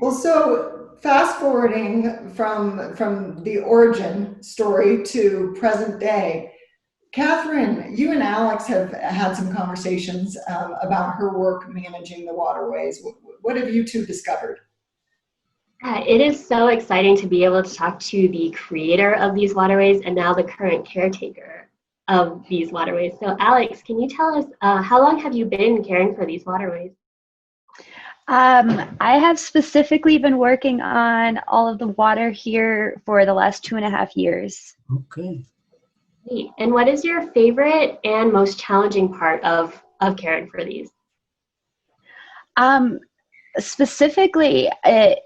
Well, so fast forwarding from the origin story to present day, Catherine, you and Alex have had some conversations about her work managing the waterways. What have you two discovered? It is so exciting to be able to talk to the creator of these waterways and now the current caretaker of these waterways. So, Alex, can you tell us how long have you been caring for these waterways? I have specifically been working on all of the water here for the last 2.5 years. Okay. Great. And what is your favorite and most challenging part of caring for these? Specifically, I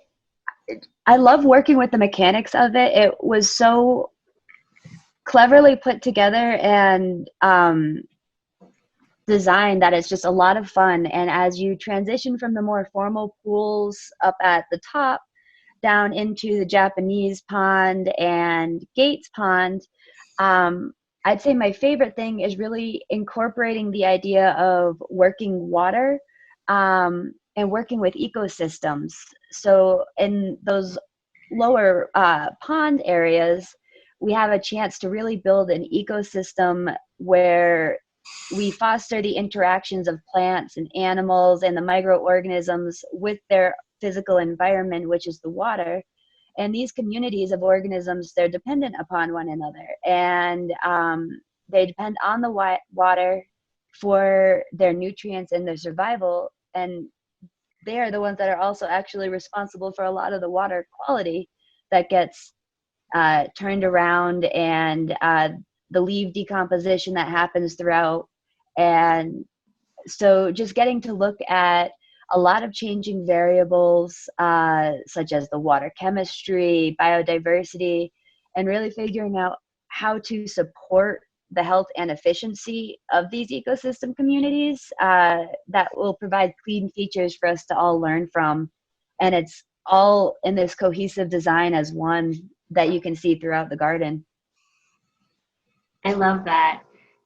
love working with the mechanics of it. It was so cleverly put together and designed that it's just a lot of fun. And as you transition from the more formal pools up at the top down into the Japanese pond and Gates Pond, I'd say my favorite thing is really incorporating the idea of working water and working with ecosystems. So in those lower pond areas, we have a chance to really build an ecosystem where we foster the interactions of plants and animals and the microorganisms with their physical environment, which is the water. And these communities of organisms, they're dependent upon one another. And they depend on the water for their nutrients and their survival. And they are the ones that are also actually responsible for a lot of the water quality that gets turned around, and the leaf decomposition that happens throughout. And so just getting to look at a lot of changing variables, such as the water chemistry, biodiversity, and really figuring out how to support the health and efficiency of these ecosystem communities that will provide clean features for us to all learn from. And it's all in this cohesive design as one that you can see throughout the garden. I love that.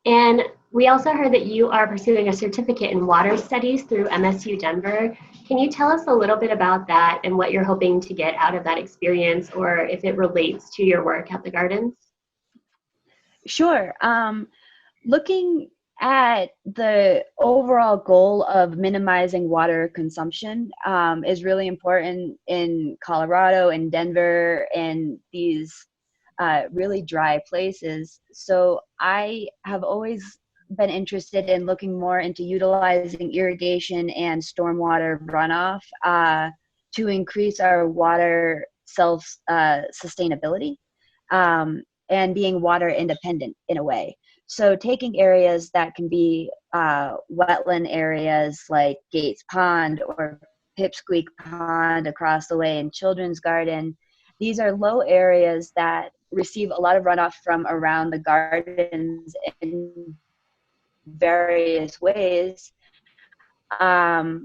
And we also heard that you are pursuing a certificate in water studies through MSU Denver. Can you tell us a little bit about that and what you're hoping to get out of that experience, or if it relates to your work at the gardens? Sure. Looking at the overall goal of minimizing water consumption is really important in Colorado and Denver and these really dry places. So I have always been interested in looking more into utilizing irrigation and stormwater runoff to increase our water self-sustainability and being water independent in a way. So taking areas that can be wetland areas like Gates Pond or Pipsqueak Pond across the way in Children's Garden, these are low areas that receive a lot of runoff from around the gardens in various ways. They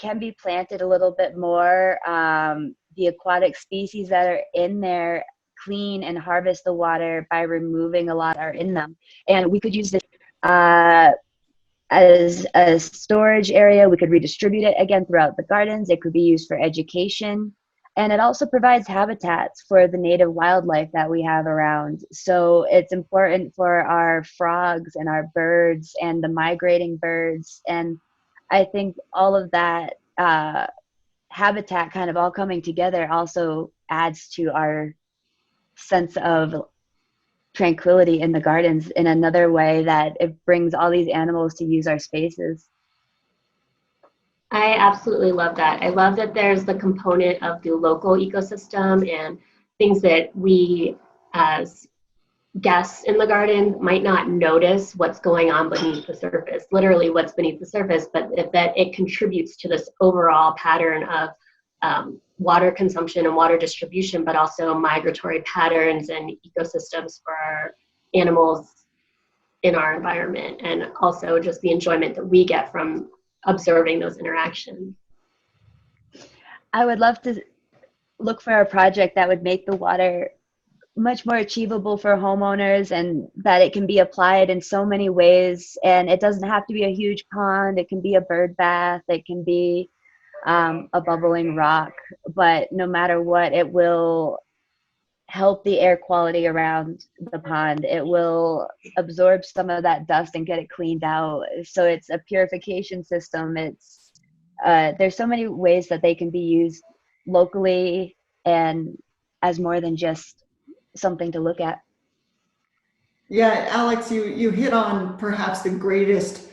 can be planted a little bit more. The aquatic species that are in there clean and harvest the water by removing a lot are in them. And we could use this as a storage area. We could redistribute it again throughout the gardens. It could be used for education. And it also provides habitats for the native wildlife that we have around. So it's important for our frogs and our birds and the migrating birds. And I think all of that habitat kind of all coming together also adds to our sense of tranquility in the gardens in another way, that it brings all these animals to use our spaces. I absolutely love that. I love that there's the component of the local ecosystem and things that we as guests in the garden might not notice what's going on beneath the surface, literally what's beneath the surface, but that it contributes to this overall pattern of water consumption and water distribution, but also migratory patterns and ecosystems for animals in our environment, and also just the enjoyment that we get from observing those interactions. I would love to look for a project that would make the water much more achievable for homeowners, and that it can be applied in so many ways. And it doesn't have to be a huge pond. It can be a bird bath. It can be a bubbling rock, but no matter what, it will help the air quality around the pond. It will absorb some of that dust and get it cleaned out. So it's a purification system. It's there's so many ways that they can be used locally and as more than just something to look at. Yeah, Alex, you hit on perhaps the greatest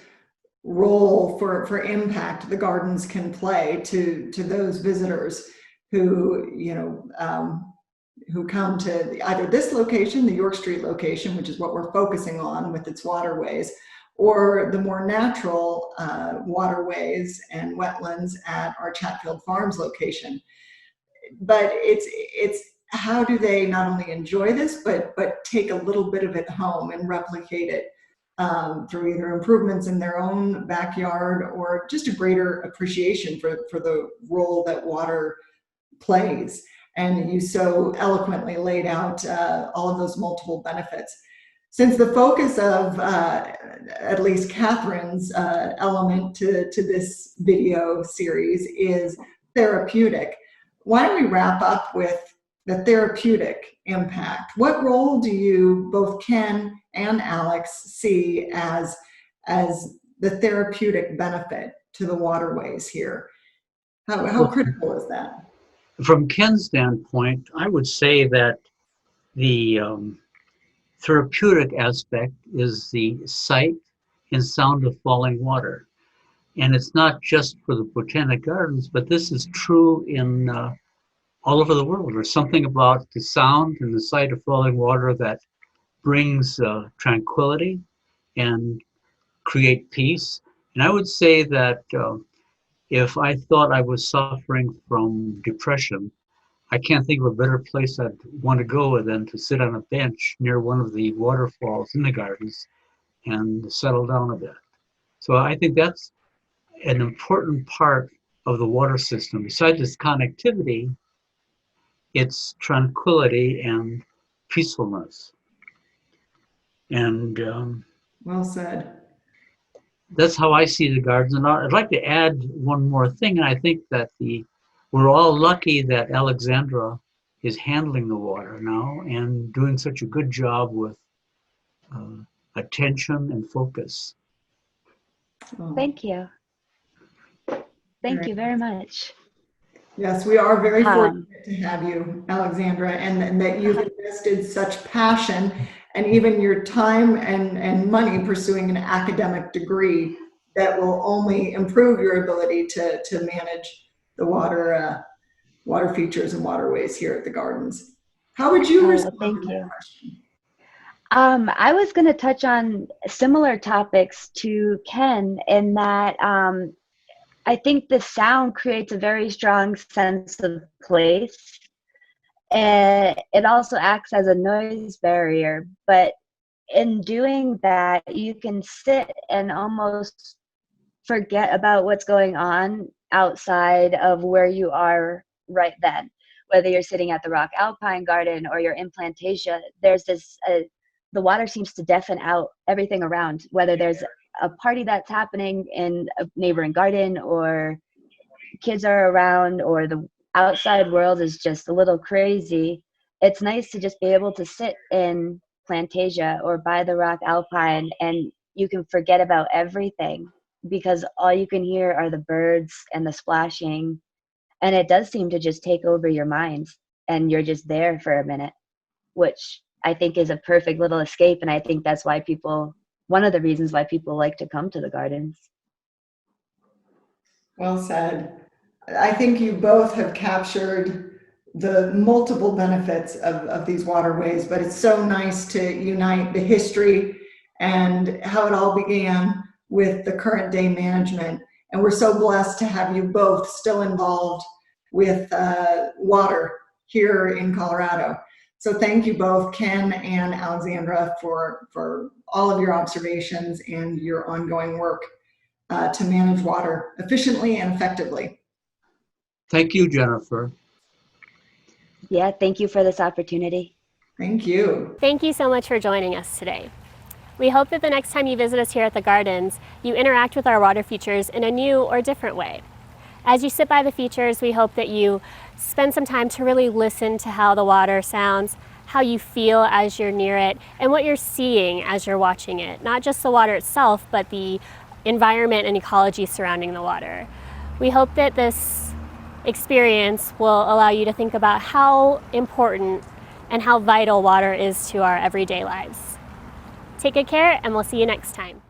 role for impact the gardens can play to those visitors who, who come to either this location, the York Street location, which is what we're focusing on with its waterways, or the more natural waterways and wetlands at our Chatfield Farms location. But it's how do they not only enjoy this, but take a little bit of it home and replicate it through either improvements in their own backyard or just a greater appreciation for the role that water plays. And you so eloquently laid out all of those multiple benefits. Since the focus of at least Catherine's element to this video series is therapeutic, why don't we wrap up with the therapeutic impact? What role do you, both Ken and Alex, see as the therapeutic benefit to the waterways here? How critical is that? From Ken's standpoint, I would say that the therapeutic aspect is the sight and sound of falling water. And it's not just for the Botanic Gardens, but this is true in all over the world. There's something about the sound and the sight of falling water that brings tranquility and create peace. And I would say that if I thought I was suffering from depression, I can't think of a better place I'd want to go than to sit on a bench near one of the waterfalls in the gardens and settle down a bit. So I think that's an important part of the water system. Besides its connectivity, it's tranquility and peacefulness. And Well said. that's how I see the gardens. And I'd like to add one more thing. And I think that we're all lucky that Alexandra is handling the water now and doing such a good job with attention and focus. Oh. Thank you. Thank you very much. Yes, we are very fortunate to have you, Alexandra, and that you've invested such passion and even your time and money pursuing an academic degree that will only improve your ability to manage the water features and waterways here at the gardens. How would you respond thank to you. that question? I was going to touch on similar topics to Ken in that I think the sound creates a very strong sense of place. And it also acts as a noise barrier. But in doing that, you can sit and almost forget about what's going on outside of where you are right then. Whether you're sitting at the Rock Alpine Garden or you're in Plantasia, there's this, the water seems to deafen out everything around, whether there's a party that's happening in a neighboring garden or kids are around or the outside world is just a little crazy. It's nice to just be able to sit in Plantasia or by the Rock Alpine and you can forget about everything because all you can hear are the birds and the splashing. And it does seem to just take over your mind and you're just there for a minute, which I think is a perfect little escape. And I think that's why one of the reasons why people like to come to the gardens. Well said. I think you both have captured the multiple benefits of these waterways, but it's so nice to unite the history and how it all began with the current day management. And we're so blessed to have you both still involved with water here in Colorado. So thank you both, Ken and Alexandra, for all of your observations and your ongoing work to manage water efficiently and effectively. Thank you, Jennifer. Yeah, thank you for this opportunity. Thank you. Thank you so much for joining us today. We hope that the next time you visit us here at the gardens, you interact with our water features in a new or different way. As you sit by the features, we hope that you spend some time to really listen to how the water sounds, how you feel as you're near it, and what you're seeing as you're watching it. Not just the water itself, but the environment and ecology surrounding the water. We hope that this experience will allow you to think about how important and how vital water is to our everyday lives. Take good care, and we'll see you next time.